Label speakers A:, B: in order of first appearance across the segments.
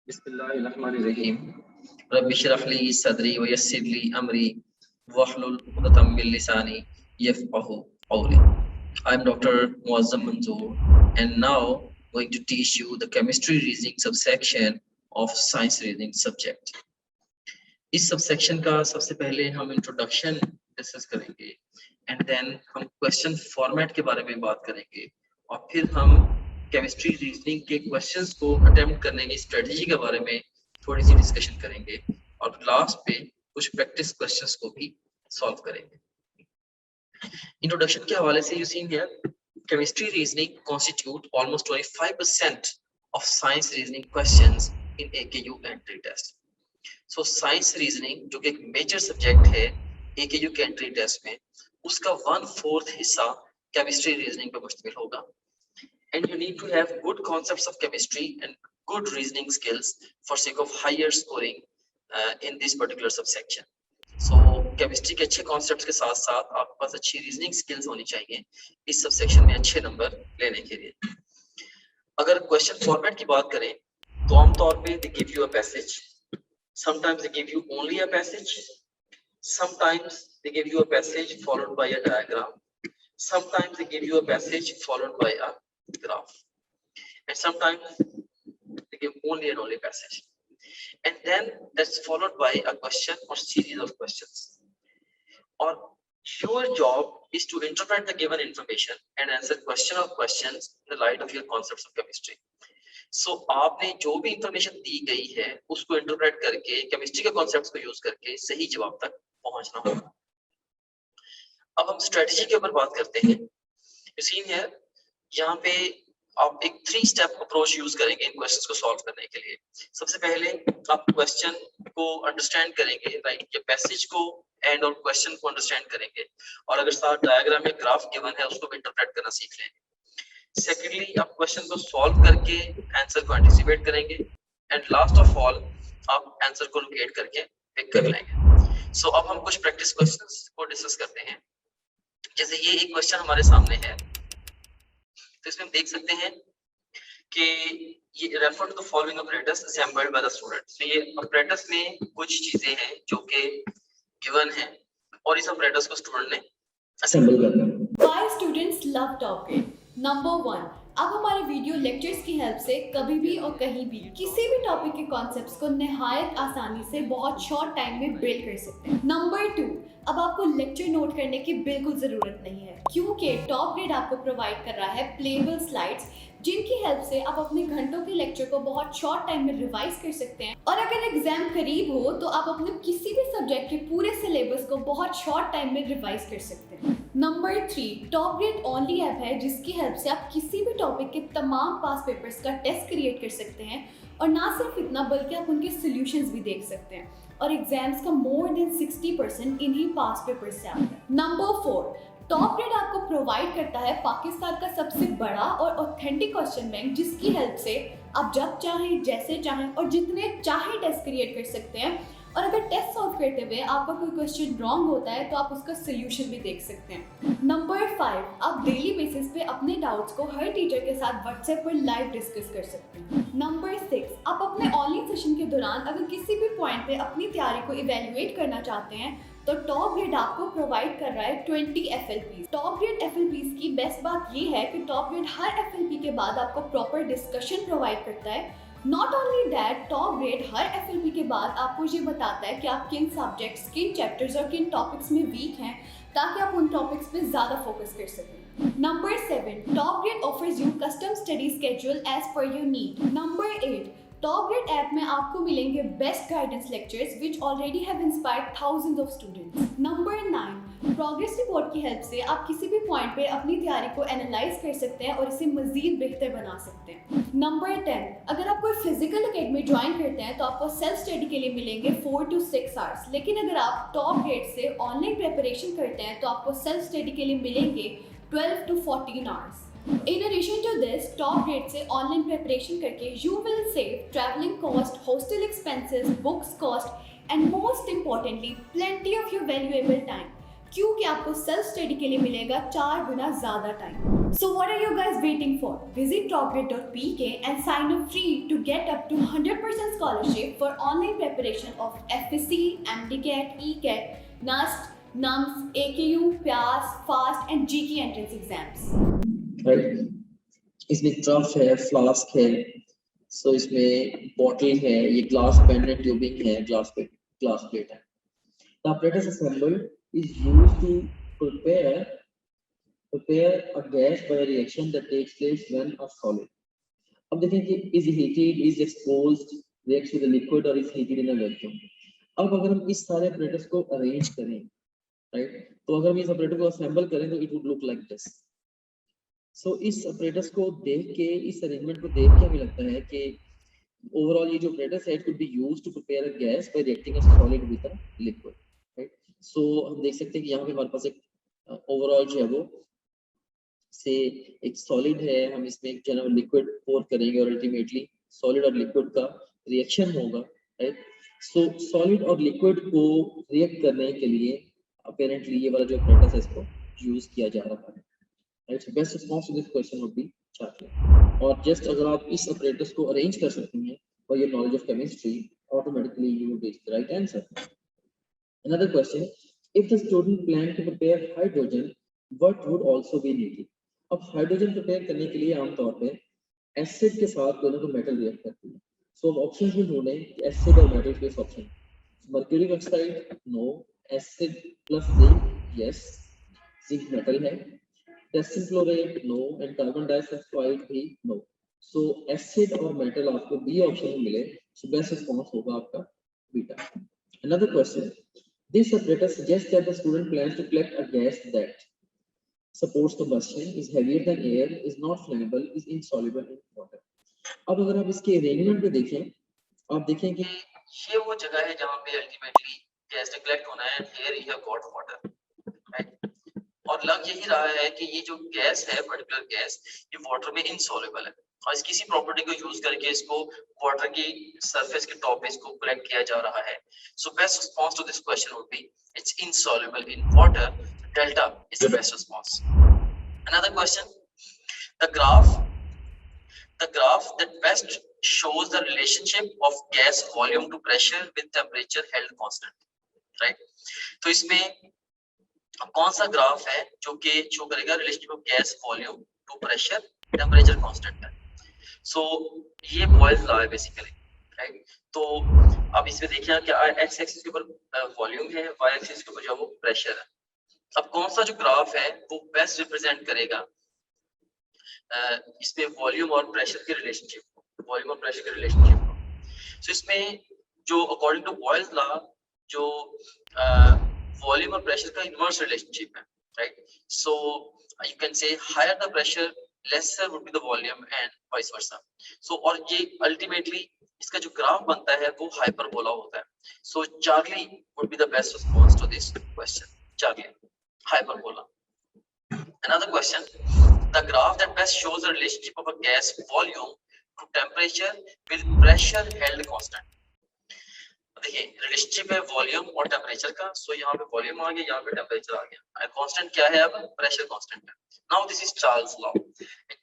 A: बिस्मिल्लाहिर्रहमानिर्रहीम रब्बि इश्रह ली सदरी व यस्सिर ली अमरी वहलुल उक़दतम मिन लिसानी यफ़क़हू क़ौली। I am Dr. Muazzam Manzoor and now going to teach you the chemistry reasoning subsection of science reasoning subject. इस subsection का सबसे पहले हम इंट्रोडक्शन डिस्कस करेंगे एंड देन हम क्वेश्चन फॉर्मेट के बारे में बात करेंगे और फिर हम केमिस्ट्री रीजनिंग के क्वेश्चंस को अटेम्प्ट करने की स्ट्रेटजी के बारे में थोड़ी सी डिस्कशन करेंगे और लास्ट पे कुछ प्रैक्टिस क्वेश्चंस को भी सॉल्व करेंगे। इंट्रोडक्शन के हवाले से you seen here chemistry reasoning constitute almost 25% of science reasoning questions in AKU entry test. So science reasoning जो कि एक मेजर सब्जेक्ट है AKU के एंट्री टेस्ट में, उसका 1/4 हिस्सा केमिस्ट्री रीजनिंग पे मुश्तमिल होगा। And you need to have good concepts of chemistry and good reasoning skills for sake of higher scoring in this particular subsection. So chemistry के अच्छे concepts के साथ साथ आपके पास अच्छी reasoning skills होनी चाहिए इस subsection में अच्छे नंबर लेने के लिए। अगर question format की बात करें तो आमतौर पे they give you a passage. Sometimes they give you only a passage. Sometimes they give you a passage followed by a diagram. Sometimes they give you a passage followed by a graph, and sometimes they give only and only passage, and then that's followed by a question or series of questions. Or your job is to interpret the given information and answer question or questions in the light of your concepts of chemistry. So आपने जो भी information दी गई है उसको interpret करके chemistry के concepts को use करके सही जवाब तक पहुंचना होगा। अब हम स्ट्रेटजी के ऊपर बात करते हैं। यू सीन हियर यहाँ पे आप एक 3 स्टेप अप्रोच यूज करेंगे इन क्वेश्चंस को सॉल्व करने के लिए। सबसे पहले आप क्वेश्चन को अंडरस्टैंड करेंगे, राइट, ये पैसेज को एंड और क्वेश्चन को अंडरस्टैंड करेंगे और अगर साथ डायग्राम या ग्राफ गिवन है उसको भी इंटरप्रेट करना सीख लेंगे। सेकेंडली आप क्वेश्चन को सॉल्व करके आंसर को एंटिसिपेट करेंगे एंड लास्ट ऑफ ऑल आप आंसर को लोकेट करके पिक कर लेंगे। सो अब हम कुछ प्रैक्टिस क्वेश्चंस को डिस्कस करते हैं। जैसे ये एक क्वेश्चन हमारे सामने है, तो इसमें हम देख सकते हैं कि ये refer to the following operators assembled by the students. तो ये ऑपरेटर्स में कुछ चीजें हैं जो कि गिवन है और इस ऑपरेटर्स को स्टूडेंट ने असेंबल करना है।
B: Why students love top grade? Number 1, अब हमारे वीडियो लेक्चर्स की हेल्प से कभी भी और कहीं भी किसी भी टॉपिक के कॉन्सेप्ट्स को निहायत आसानी से बहुत शॉर्ट टाइम में बिल्ड कर सकते हैं। नंबर 2, अब आपको लेक्चर नोट करने की बिल्कुल ज़रूरत नहीं है क्योंकि टॉप ग्रेड आपको प्रोवाइड कर रहा है प्लेबल स्लाइड्स जिनकी हेल्प से आप अपने घंटों के लेक्चर को बहुत शॉर्ट टाइम में रिवाइज कर सकते हैं और अगर एग्जाम करीब हो तो आप अपने किसी भी सब्जेक्ट के पूरे सिलेबस को बहुत शॉर्ट टाइम में रिवाइज कर सकते हैं। Number 3, top grade only app है जिसकी हेल्प से आप किसी भी टॉपिक के तमाम पास पेपर्स का टेस्ट क्रिएट कर सकते हैं और ना सिर्फ इतना बल्कि आप उनके सॉल्यूशंस भी देख सकते हैं और एग्जाम्स का मोर देन 60% इन्हीं पास पेपर्स से आता है। नंबर 4, टॉप ग्रेड आपको प्रोवाइड करता है पाकिस्तान का सबसे बड़ा और ऑथेंटिक क्वेश्चन बैंक जिसकी हेल्प से आप जब चाहें, जैसे चाहें और जितने चाहें टेस्ट क्रिएट कर सकते हैं और अगर टेस्ट सॉल्व करते हुए आपका कोई क्वेश्चन रॉन्ग होता है तो आप उसका सोल्यूशन भी देख सकते हैं। नंबर 5, आप डेली बेसिस पे अपने डाउट्स को हर टीचर के साथ व्हाट्सएप पर लाइव डिस्कस कर सकते हैं। नंबर 6, आप अपने ऑनलाइन सेशन के दौरान अगर किसी भी पॉइंट पे अपनी तैयारी को इवेल्युएट करना चाहते हैं तो टॉप ग्रेड आपको प्रोवाइड कर रहा है 20 FLPs। टॉप ग्रेड FLPs की बेस्ट बात ये है कि टॉप ग्रेड हर FLP के बाद आपको प्रॉपर डिस्कशन प्रोवाइड करता है। Not only that, top grade her FLP के बाद आपको ये बताता है कि आप किन सब्जेक्ट्स, किन चैप्टर्स और किन टॉपिक्स में वीक हैं ताकि आप उन टॉपिक्स पे ज़्यादा फोकस कर सकें। Number 7, top grade offers you custom study schedule as per your need. Number 8, top grade app में आपको मिलेंगे best guidance lectures which already have inspired thousands of students. Number 9, progress report की help से आप किसी भी पॉइंट पे अपनी तैयारी को एनालाइज कर सकते हैं और इसे मजीद बेहतर बना सकते हैं। नंबर 10, अगर आप कोई फिजिकल एकेडमी ज्वाइन करते हैं तो आपको सेल्फ स्टडी के लिए मिलेंगे 4 to 6 आवर्स, लेकिन अगर आप टॉप ग्रेड से ऑनलाइन प्रिपरेशन करते हैं तो आपको सेल्फ स्टडी के लिए मिलेंगे 12 to 14 hours. In addition to this, top grade से ऑनलाइन प्रिपरेशन करके you will save traveling cost, hostel expenses, books cost and most importantly plenty of your valuable time। क्योंकि आपको सेल्फ स्टडी के लिए मिलेगा 4 गुना ज़्यादा time. So what are you guys waiting for? Visit topgrade.pk and sign up free to get up to 100% scholarship for online preparation of FSC, MDCAT, ECAT, NUST, NUMS, AKU, PAS, FAST and GK entrance exams.
A: Right? इसमें trough है, flask है, सो इसमें bottle है, ये glass pendant tubing है, glass plate है। The apparatus assembled is used to prepare a gas by a reaction that takes place when a solid. अब देखें कि is heated, is exposed, reacts with a liquid or is heated in a vacuum. अब अगर हम इस सारे apparatus को arrange करें, right? तो अगर हम इस apparatus को assemble करें तो it would look like this. So इस apparatus को देख के, इस arrangement को देख के हमें लगता है कि overall ये जो apparatus है it could be used to prepare a gas by reacting a solid with a liquid. सो हम देख सकते हैं कि यहाँ पे हमारे पास एक ओवरऑल जो है वो से एक सॉलिड है, हम इसमें एक जनरल लिक्विड पोर करेंगे और अल्टीमेटली सॉलिड और लिक्विड का रिएक्शन होगा, राइट। सो सॉलिड और लिक्विड को रिएक्ट करने के लिए अपेरेंटली ये वाला जो apparatus है इसको यूज किया जा रहा है, right. So best response to this question would be chocolate. और जस्ट अगर आप इस apparatus को अरेंज कर सकते हैं for your knowledge of chemistry, automatically you will reach the right answer. Another question, if the student plan to prepare hydrogen, what would also be needed? अब hydrogen prepare करने के लिए आमतौर पे एसिड के साथ दोनों को मेटल रिएक्ट करती है। सो अब ऑप्शंस में ढूंढें कि एसिड और मेटल के option. Mercuric oxide no, acid plus zinc yes, zinc metal है, potassium chloride no and carbon dioxide भी नो। सो एसिड और मेटल आपको बी ऑप्शन में मिले, सो बेस्ट रिस्पांस होगा आपका beta. Another question, this apparatus suggests that the student plans to collect a gas that supports combustion, is heavier than air, is not flammable, is insoluble in water. अब अगर आप इसके arrangement पे देखें, आप देखें कि ये वो जगह है जहाँ पे अल्टीमेटली गैस ने कलेक्ट होना है, here you have got water, right? और लग यही रहा है कि ये जो गैस है, पर्टिकुलर गैस, ये वाटर में इनसॉल्युबल है और इस किसी प्रॉपर्टी को यूज करके इसको वाटर की सरफेस के टॉप पे इसको कलेक्ट किया जा रहा है। So best response to this question would be it's insoluble in water, delta is the best response. Another question, the graph that best shows the relationship of gas volume to pressure with temperature held constant, right? तो इसमें कौन सा graph है जो कि show करेगा relationship of gas volume to pressure temperature constant है। So ये बॉयल्स लॉ है बेसिकली, राइट। तो अब इसमें देखिए क्या एक्स एक्सिस के ऊपर वॉल्यूम है, वाई एक्सिस के ऊपर जो वो प्रेशर है। अब कौन सा जो ग्राफ है वो बेस्ट रिप्रेजेंट करेगा इसमें वॉल्यूम और प्रेशर के रिलेशनशिप को, वॉल्यूम और प्रेशर के रिलेशनशिप को। सो इसमें जो अकॉर्डिंग टू बॉयल्स लॉ जो वॉल्यूम और प्रेशर का इनवर्स रिलेशनशिप है, right. So you can say higher the pressure lesser would be the volume and vice versa. So और ये ultimately इसका जो ग्राफ बनता है वो हाइपरबोला होता है। So Charlie would be the best response to this question. Charlie, hyperbola. Another question, the graph that best shows the relationship of a gas volume to temperature with pressure held constant. देखिए relationship है volume और temperature का। सो यहाँ पे volume आ गया, यहाँ पे temperature आ गया। कांस्टेंट क्या है? अब प्रेशर कांस्टेंट है। Now this is Charles law.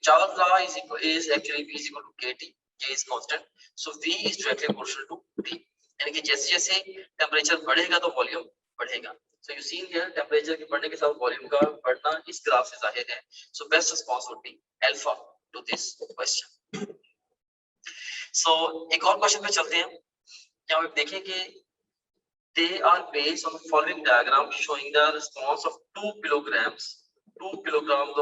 A: Charles law is actually V is equal to KT, K is constant, so V is directly proportional to T। यानी कि जैसे जैसे टेम्परेचर बढ़ेगा तो वॉल्यूम बढ़ेगा। So you seen here temperature के बढ़ने के साथ वॉल्यूम का बढ़ना इस ग्राफ से जाहिर है। So best response would be alpha to this question. So एक और क्वेश्चन पे चलते हैं। यहाँ पे देखें कि they are based on the following diagram showing the response of 2 kilograms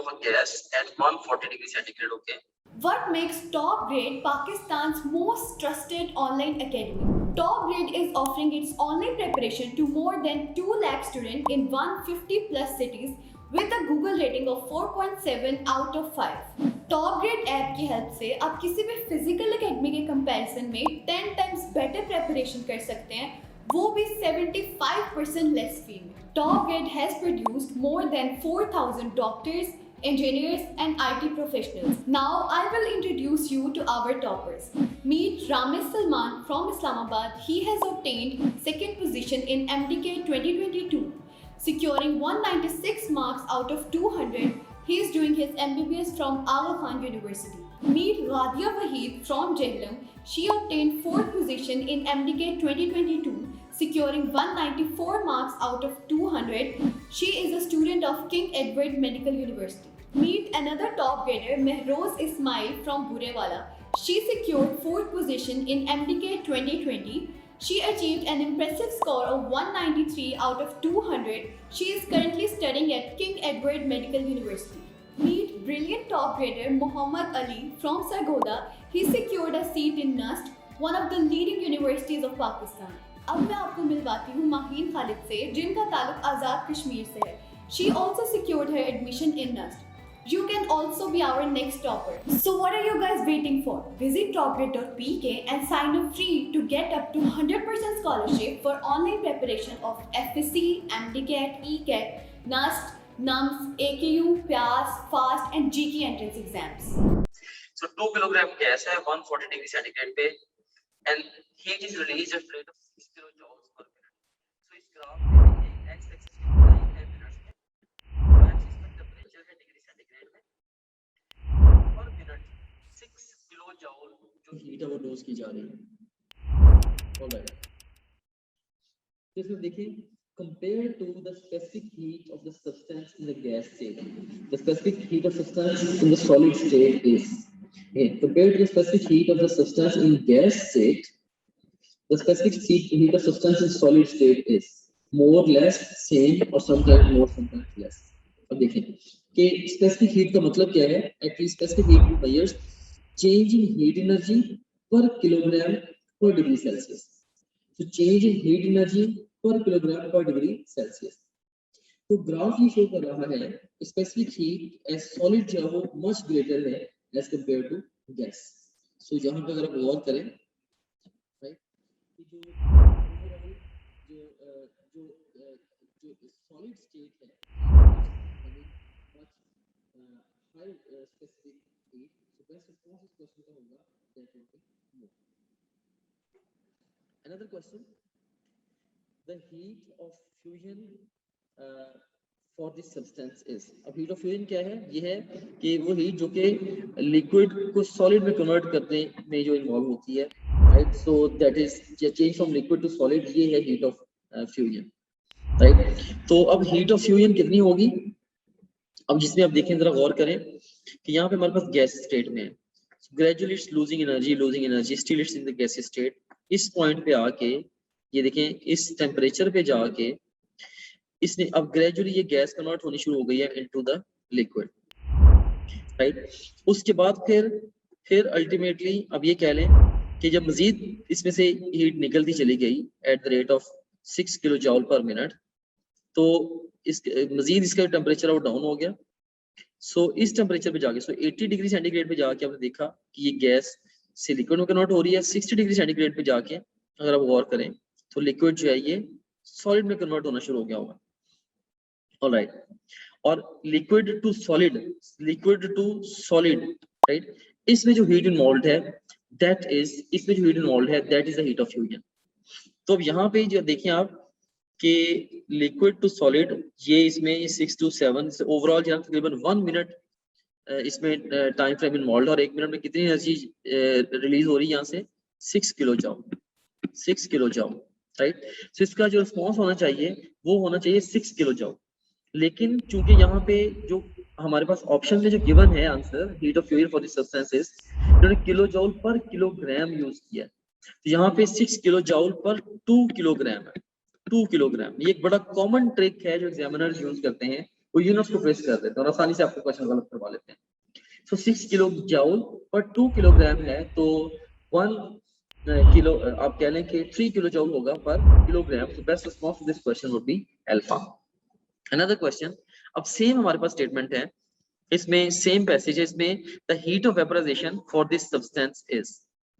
A: of a gas at 140 degrees centigrade. Okay.
B: What makes Top Grade Pakistan's most trusted online academy? Top Grade is offering its online preparation to more than 2 lakh students in 150 plus cities with a Google rating of 4.7 out of 5. Top Grade app की help से आप किसी भी physical academy के comparison में 10 times better preparation कर सकते हैं, वो भी 75% लेस फी में। Top Grade has produced more than 4,000 doctors, engineers and IT professionals. Now I will introduce you to our toppers. Meet Ramesh Salman from Islamabad. He has obtained second position in MDK 2022. securing 196 marks out of 200. He is doing his MBBS from Aga Khan University. Meet Radia Waheed from Jehlam. She obtained 4th position in MDK 2022, securing 194 marks out of 200. She is a student of King Edward Medical University. Meet another top grader, Mehroz Ismail from Burewala. She secured 4th position in MDK 2020. She achieved an impressive score of 193 out of 200. She is currently studying at King Edward Medical University. Meet brilliant top grader Muhammad Ali from Sargodha. He secured a seat in NUST, one of the leading universities of Pakistan. अब मैं आपको मिलवाती हूँ माहीन खालिद से, जिनका ताल्लुक आज़ाद कश्मीर से है. She also secured her admission in NUST. You can also be our next topper. So what are you guys waiting for? Visit topgrade.pk and sign up free to get up to 100% scholarship for online preparation of FSC, MDCAT, ECAT, NUST, NUMS, AKU, PIAS, FAST and GK entrance exams.
A: So 2 kilogram gas है 140 degree centigrade पे and heat is released at rate of 6 kilojoules per minute. So इस graph में देखिए x axis पे time है minutes में, y axis पे temperature है डिग्री सेंटीग्रेड में, पर मिनट 6 किलोजूल जो हीट है वो डोज की जा रही है. ऑलराइट, तो इसमें देखिए compared to the specific heat of the substance in the gas state, the specific heat of substance in the solid state is compared to the specific heat of the substance in gas state, the specific heat of substance in solid state is more, less, same or sometimes more, sometimes less. अब देखें कि specific heat का मतलब क्या है. Actually specific heat measures change in heat energy per kilogram per degree Celsius. So change in heat energy per kilogram per degree Celsius. तो graph ये show कर रहा है स्पेसिफिक हीट एज सॉलिड जो है वो मच ग्रेटर है as compare to gas. सो यहाँ पे अगर आप गौर करें, राइट, जो ओवरऑल जो सॉलिड स्टेट है हाई स्पेसिफिक हीट, सो बेस्ट रिस्पांस इस क्वेश्चन का होगा that will be more. Another question, the heat of fusion for this substance is. अब heat of fusion क्या है? ये है कि वो heat जो कि liquid को solid में convert करने में जो involve होती है, right? So that is change from liquid to solid, ये है heat of fusion, right? तो अब heat of fusion कितनी होगी? अब जिसमें आप देखें जरा गौर करें कि यहाँ पे हमारे पास gas state में है, gradually it's losing energy, still it's in the gaseous state. इस point पे आके ये देखें इस टेम्परेचर पे जाके इसने अब ग्रेजुअली ये गैस कन्वर्ट होनी शुरू हो गई है इनटू द लिक्विड, राइट. उसके बाद फिर अल्टीमेटली अब ये कह लें कि जब मजीद इसमें से हीट निकलती चली गई at the rate of 6 kilojoule पर मिनट, तो इस मजीद इसका टेम्परेचर और डाउन हो गया. सो इस टेम्परेचर पे जाके 80 डिग्री सेंटीग्रेड पे जाके आपने देखा कि ये गैस से लिक्विड में कन्वर्ट हो रही है. 60 डिग्री सेंटीग्रेड पे जाके अगर आप गौर करें तो लिक्विड जो है ये सॉलिड में कन्वर्ट होना शुरू हो गया होगा. ऑलराइट, और लिक्विड टू सॉलिड, राइट, इसमें जो हीट इन्वॉल्व है that is the heat of fusion. तो अब यहाँ पे जो देखें आप कि लिक्विड टू सॉलिड ये इसमें 6 to 7 ओवरऑल जो तकरीबन 1 मिनट इसमें टाइम फ्रेम इन्वॉल्व है, और 1 मिनट में कितनी एनर्जी रिलीज हो रही है यहाँ से 6 किलोजूल, राइट. सो इसका जो रिस्पॉन्स होना चाहिए वो होना चाहिए 6 किलोजूल. लेकिन चूंकि यहाँ पे जो हमारे पास ऑप्शन में जो गिवन है answer heat of fusion for this substances, उन्होंने किलोजूल पर किलोग्राम यूज किया है. तो यहाँ पे 6 किलोजूल पर 2 किलोग्राम है. 2 किलोग्राम ये एक बड़ा कॉमन ट्रिक है जो एग्जामिनर्स यूज करते हैं, वो यूनिट्स को प्रेस कर देते हैं और आसानी से आपको क्वेश्चन गलत करवा लेते हैं. सो 6 किलोजूल पर 2 किलोग्राम है, तो 1 किलो आप कह लें कि 3 किलोजूल होगा per kilogram. So best response to this question would be alpha. Another question, अब सेम हमारे पास स्टेटमेंट है, इसमें सेम पैसेज है, इसमें the heat of vaporization for this substance is.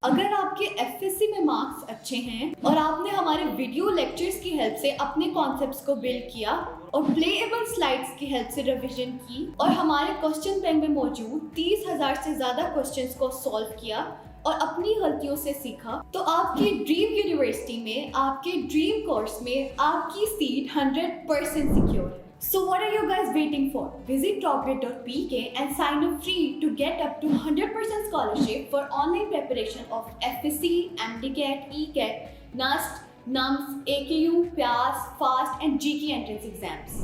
B: अगर आपके एफएससी में मार्क्स अच्छे हैं और आपने हमारे वीडियो लेक्चर्स की हेल्प से अपने कॉन्सेप्ट्स को बिल्ड किया और प्लेएबल स्लाइड्स की हेल्प से रिवीजन की और हमारे क्वेश्चन बैंक में मौजूद 30,000 से ज़्यादा क्वेश्चंस को सॉल्व किया, और अपनी गलतियों से सीखा तो आपकी ड्रीम यूनिवर्सिटी में, आपके ड्रीम कोर्स में आपकी सीट 100% सिक्योर है। So what are you guys waiting for? Visit topgrade.pk and sign up free to get up to 100% scholarship for online preparation of FSC, MDCAT, ECAT, NUST, NUMS, AKU, PAS, FAST and GK entrance exams.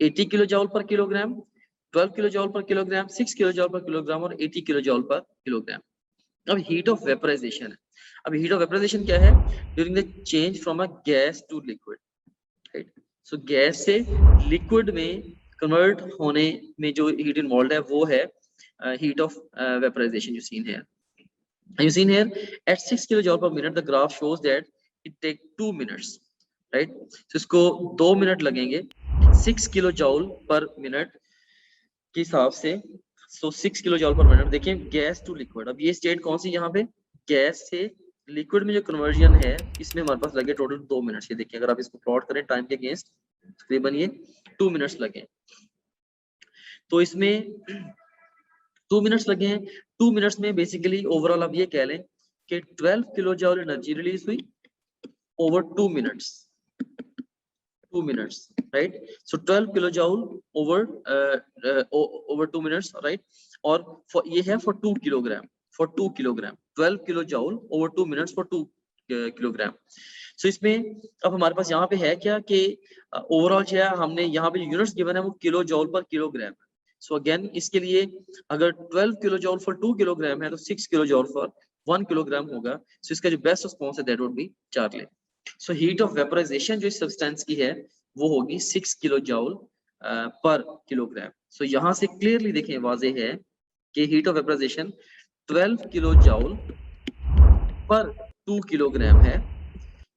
A: 80 kilo joule पर kilogram, 12 kilo joule पर kilogram, 6 kilo joule पर kilogram और 80 kilo joule पर kilogram. अब heat of vaporisation है। अब heat of vaporization क्या है? During the change from a gas to liquid, right? So gas से लिक्विड में कन्वर्ट होने में जो हीट इन्वॉल्व है वो है heat of vaporization. You seen here at 6 kilo joule per minute the graph shows that it take 2 minutes, right? तो इसको 2 मिनट लगेंगे 6 किलो जॉल पर मिनट के हिसाब से। सो 6 किलो जॉल पर मिनट। देखिए गैस टू लिक्विड, अब ये state कौन सी, यहाँ पे गैस से लिक्विड में जो कन्वर्जन है इसमें हमारे पास लगे टोटल 2 मिनट्स। ये देखिए अगर आप इसको प्लॉट करें टाइम के अगेंस्ट, तकरीबन ये 2 मिनट्स लगे। तो इसमें 2 मिनट्स लगे हैं। 2 मिनट्स में बेसिकली ओवरऑल आप ये कह लें कि 12 किलो जॉल एनर्जी रिलीज हुई over 2 minutes, 2 minutes, right? So 12 kilojoule over 2 minutes, right? और for ये है for 2 kilogram, 12 kilojoule over 2 minutes for 2 kilogram. So इसमें अब हमारे पास यहाँ पे है क्या कि ओवरऑल जो है हमने यहाँ पे यूनिट्स गिवन है वो किलो जॉल पर किलोग्राम है। सो अगेन इसके लिए अगर 12 किलो जॉल फॉर 2 किलोग्राम है तो 6 किलो जॉल फॉर 1 किलोग्राम होगा। सो इसका जो बेस्ट रिस्पॉन्स है that would be Charlie. So heat of vaporization जो इस सब्सटेंस की है वो होगी 6 किलो जॉल पर किलोग्राम। सो यहाँ से क्लियरली देखें वाजे है कि heat of vaporization 12 kilo joule per 2 kilogram है,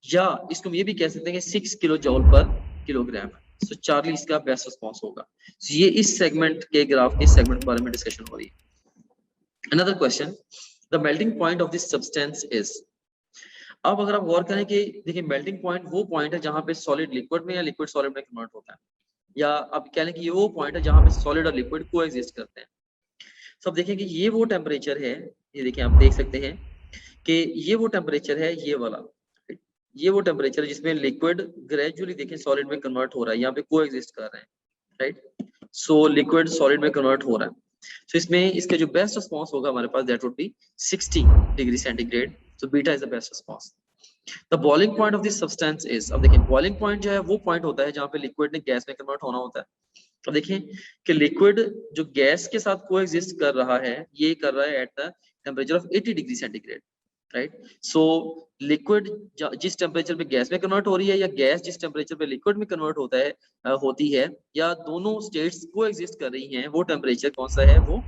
A: या इसको हम ये भी कह सकते हैं कि 6 किलो जॉल पर किलोग्राम है। सो चार्ली इसका बेस्ट रिस्पॉन्स होगा। so ये इस सेगमेंट के ग्राफ के सेगमेंट के बारे में डिस्कशन हो रही है। Another question, the melting point of this substance is. अब अगर आप गौर करें कि देखिए मेल्टिंग पॉइंट वो पॉइंट है जहां पे सॉलिड लिक्विड में या लिक्विड सॉलिड में कन्वर्ट होता है, या आप कह लें कि ये वो पॉइंट है जहां पे सॉलिड और लिक्विड को एग्जिस्ट करते हैं। तो अब देखें कि ये वो टेम्परेचर है, ये देखिए आप देख सकते हैं कि ये वो टेम्परेचर है, ये वाला, ये वो टेम्परेचर है जिसमें लिक्विड ग्रेजुअली देखें सॉलिड में कन्वर्ट हो रहा है, यहाँ पे को एग्जिस्ट कर रहे हैं, राइट? सो लिक्विड सॉलिड में कन्वर्ट हो रहा है। तो इसमें इसका जो बेस्ट रिस्पॉन्स होगा हमारे पास that would be 60 degree centigrade. So beta is the best response. The boiling point of this substance is, अब देखिए boiling point जो है वो पॉइंट होता है जहाँ पे लिक्विड ने गैस में कन्वर्ट होना होता है। तो देखिए कि लिक्विड जो गैस के साथ को एग्जिस्ट कर रहा है ये कर रहा है at the temperature of 80 degree centigrade, right? So liquid जिस टेम्परेचर पे गैस में कन्वर्ट हो रही है या गैस जिस टेम्परेचर पे लिक्विड में कन्वर्ट होती है या दोनों स्टेट्स को एग्जिस्ट कर रही हैं, वो टेम्परेचर कौन सा है? वो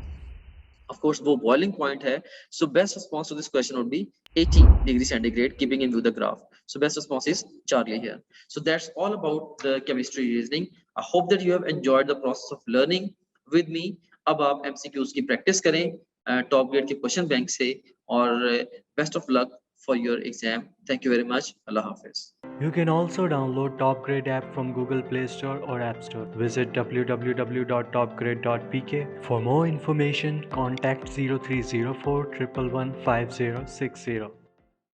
A: of course वो boiling point है। so best response to this question would be 80 degree centigrade, keeping in view the graph. So best response is Charlie here. So that's all about the chemistry reasoning. I hope that you have enjoyed the process of learning with me. अब आप MCQs की practice करें top grade के question bank से, और best of luck for your exam. Thank you very much. Allah Hafiz.
C: You can also download Top Grade app from Google Play Store or App Store. Visit www.topgrade.pk. For more information, contact 0304 111 5060.